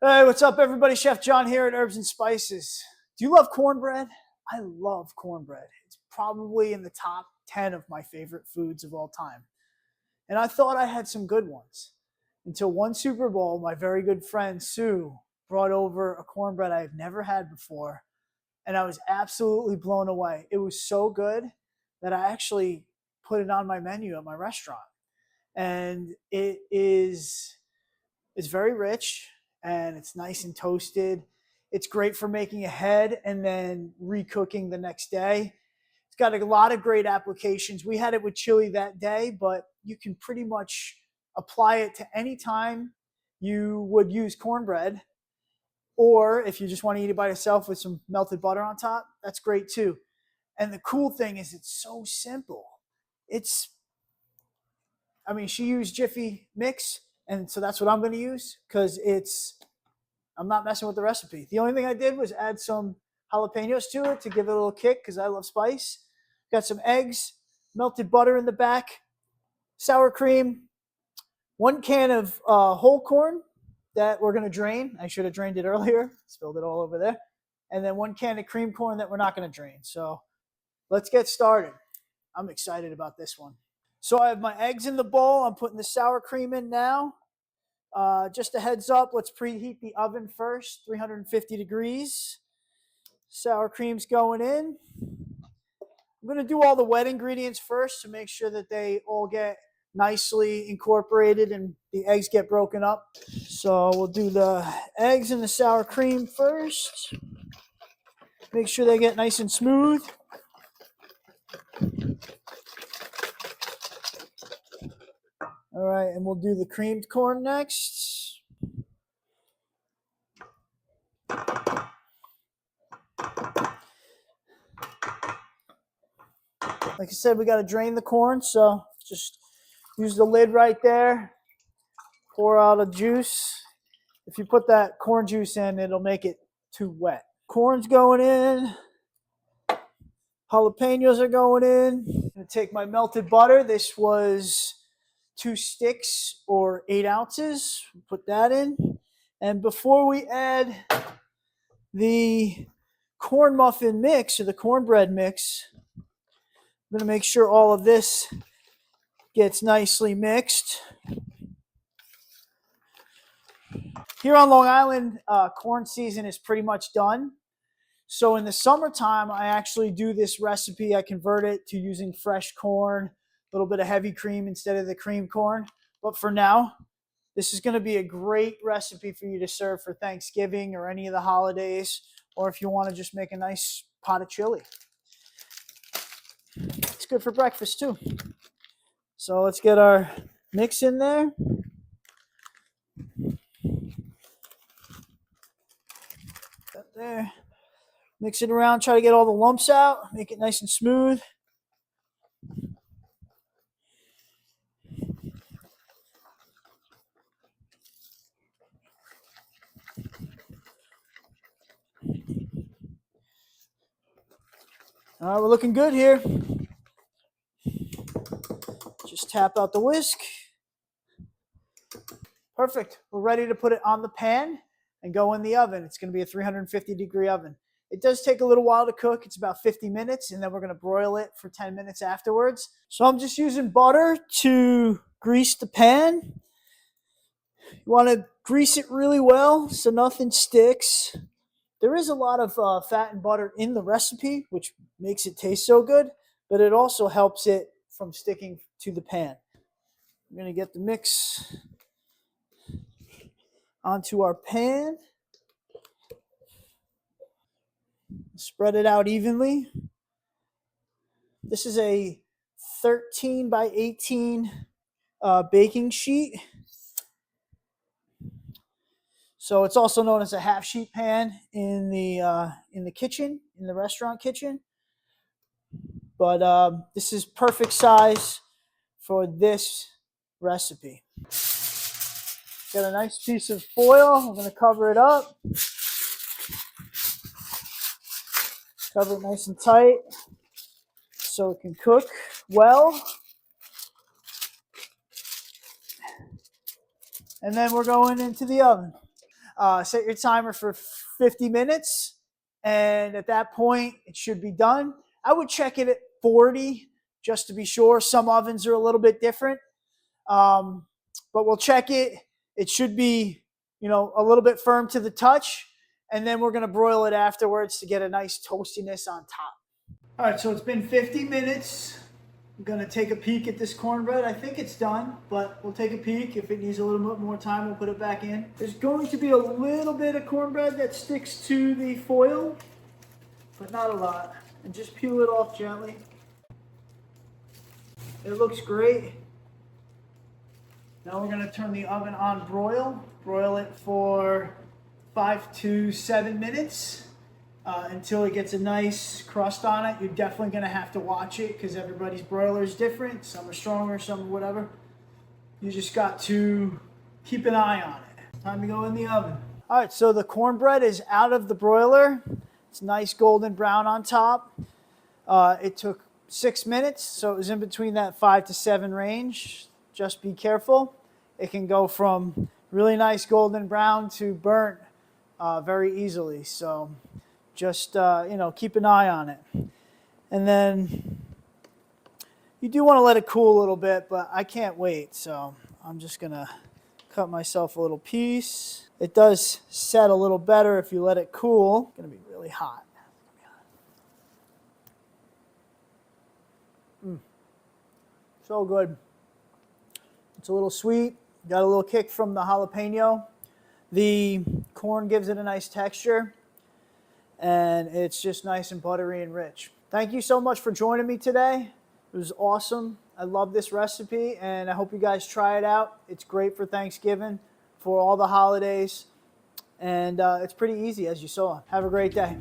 Hey, what's up, everybody? Chef John here at Urbs and Spices. Do you love cornbread? I love cornbread. It's probably in the top 10 of my favorite foods of all time. And I thought I had some good ones until one Super Bowl, my very good friend Sue brought over a cornbread I had never had before. And I was absolutely blown away. It was so good that I actually put it on my menu at my restaurant. And it's very rich and it's nice and toasted. It's great for making ahead and then recooking the next day. It's got a lot of great applications. We had it with chili that day, but you can pretty much apply it to any time you would use cornbread. Or if you just want to eat it by itself with some melted butter on top, that's great too. And the cool thing is it's so simple. It's she used Jiffy mix, and so that's what I'm going to use because I'm not messing with the recipe. The only thing I did was add some jalapeños to it to give it a little kick because I love spice. Got some eggs, melted butter in the back, sour cream, 1 can of whole corn that we're going to drain. I should have drained it earlier, spilled it all over there. And then 1 can of cream corn that we're not going to drain. So let's get started. I'm excited about this one. So I have my eggs in the bowl. I'm putting the sour cream in now. Just a heads up, let's preheat the oven first, 350 degrees. Sour cream's going in. I'm going to do all the wet ingredients first to make sure that they all get nicely incorporated and the eggs get broken up. So we'll do the eggs and the sour cream first. Make sure they get nice and smooth. All right, and we'll do the creamed corn next. Like I said, we got to drain the corn, so just use the lid right there. Pour out a juice. If you put that corn juice in, it'll make it too wet. Corn's going in. Jalapeños are going in. I'm going to take my melted butter. This was 2 sticks or 8 ounces. Put that in. And before we add the corn muffin mix or the cornbread mix, I'm going to make sure all of this gets nicely mixed. Here on Long Island, corn season is pretty much done. So in the summertime, I actually do this recipe. I convert it to using fresh corn, a little bit of heavy cream instead of the cream corn. But for now, this is going to be a great recipe for you to serve for Thanksgiving or any of the holidays, or if you want to just make a nice pot of chili. It's good for breakfast too. So let's get our mix in there. Got there. Mix it around, try to get all the lumps out, make it nice and smooth. All right, we're looking good here. Just tap out the whisk. Perfect. We're ready to put it on the pan and go in the oven. It's going to be a 350-degree oven. It does take a little while to cook. It's about 50 minutes, and then we're going to broil it for 10 minutes afterwards. So I'm just using butter to grease the pan. You want to grease it really well so nothing sticks. There is a lot of fat and butter in the recipe, which makes it taste so good, but it also helps it from sticking to the pan. I'm going to get the mix onto our pan. Spread it out evenly. This is a 13 by 18 baking sheet. So it's also known as a half sheet pan in the kitchen, in the restaurant kitchen. But this is perfect size for this recipe. Got a nice piece of foil. I'm going to cover it up. Cover it nice and tight so it can cook well. And then we're going into the oven. Set your timer for 50 minutes. And at that point, it should be done. I would check it at 40 just to be sure. Some ovens are a little bit different. But we'll check it. It should be, a little bit firm to the touch. And then we're going to broil it afterwards to get a nice toastiness on top. All right, so it's been 50 minutes. I'm going to take a peek at this cornbread. I think it's done, but we'll take a peek. If it needs a little bit more time, we'll put it back in. There's going to be a little bit of cornbread that sticks to the foil, but not a lot. And just peel it off gently. It looks great. Now we're going to turn the oven on broil. Broil it for 5 to 7 minutes. Until it gets a nice crust on it. You're definitely going to have to watch it because everybody's broiler is different. Some are stronger, some are whatever. You just got to keep an eye on it. Time to go in the oven. All right, so the cornbread is out of the broiler. It's nice golden brown on top. It took 6 minutes, so it was in between that 5 to 7 range. Just be careful. It can go from really nice golden brown to burnt very easily. So just, keep an eye on it. And then you do want to let it cool a little bit, but I can't wait. So I'm just going to cut myself a little piece. It does set a little better if you let it cool. It's going to be really hot. So good. It's a little sweet. Got a little kick from the jalapeno. The corn gives it a nice texture. And it's just nice and buttery and rich. Thank you so much for joining me today. It was awesome. I love this recipe, and I hope you guys try it out. It's great for Thanksgiving, for all the holidays, and it's pretty easy, as you saw. Have a great day.